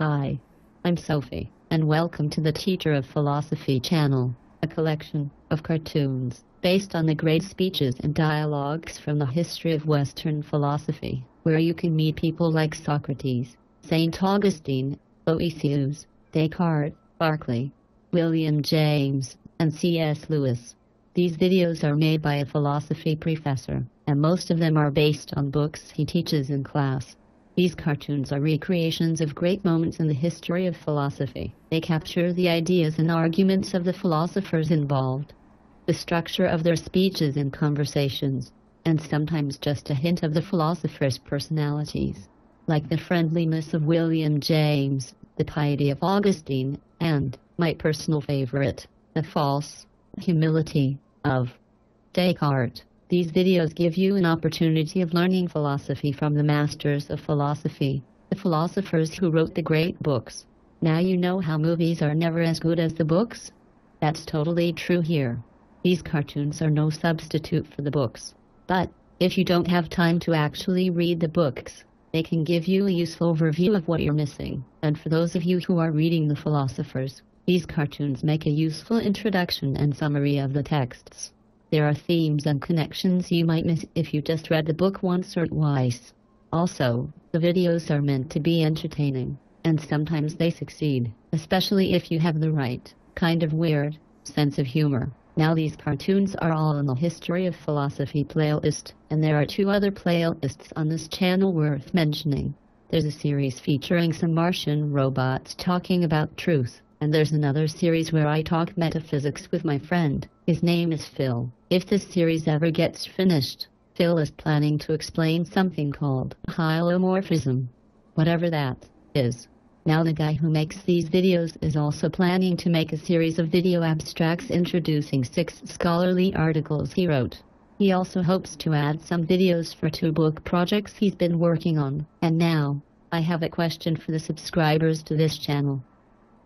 Hi, I'm Sophie, and welcome to the Teacher of Philosophy channel, a collection of cartoons based on the great speeches and dialogues from the history of Western philosophy, where you can meet people like Socrates, St. Augustine, Boethius, Descartes, Berkeley, William James, and C.S. Lewis. These videos are made by a philosophy professor, and most of them are based on books he teaches in class. These cartoons are recreations of great moments in the history of philosophy. They capture the ideas and arguments of the philosophers involved, the structure of their speeches and conversations, and sometimes just a hint of the philosophers' personalities, like the friendliness of William James, the piety of Augustine, and, my personal favorite, the false humility of Descartes. These videos give you an opportunity of learning philosophy from the masters of philosophy, the philosophers who wrote the great books. Now you know how movies are never as good as the books? That's totally true here. These cartoons are no substitute for the books. But, if you don't have time to actually read the books, they can give you a useful overview of what you're missing. And for those of you who are reading the philosophers, these cartoons make a useful introduction and summary of the texts. There are themes and connections you might miss if you just read the book once or twice. Also, the videos are meant to be entertaining, and sometimes they succeed, especially if you have the right kind of weird sense of humor. Now these cartoons are all in the History of Philosophy playlist, and there are 2 other playlists on this channel worth mentioning. There's a series featuring some Martian robots talking about truth, and there's another series where I talk metaphysics with my friend. His name is Phil. If this series ever gets finished, Phil is planning to explain something called hylomorphism, whatever that is. Now the guy who makes these videos is also planning to make a series of video abstracts introducing 6 scholarly articles he wrote. He also hopes to add some videos for 2 book projects he's been working on. And now, I have a question for the subscribers to this channel.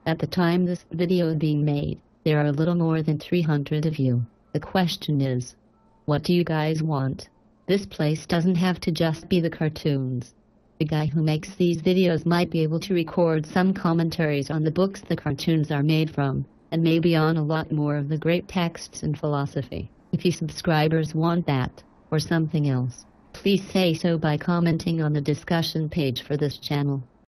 At the time this video is being made, there are a little more than 300 of you. The question is, what do you guys want? This place doesn't have to just be the cartoons. The guy who makes these videos might be able to record some commentaries on the books the cartoons are made from, and maybe on a lot more of the great texts in philosophy. If you subscribers want that, or something else, please say so by commenting on the discussion page for this channel.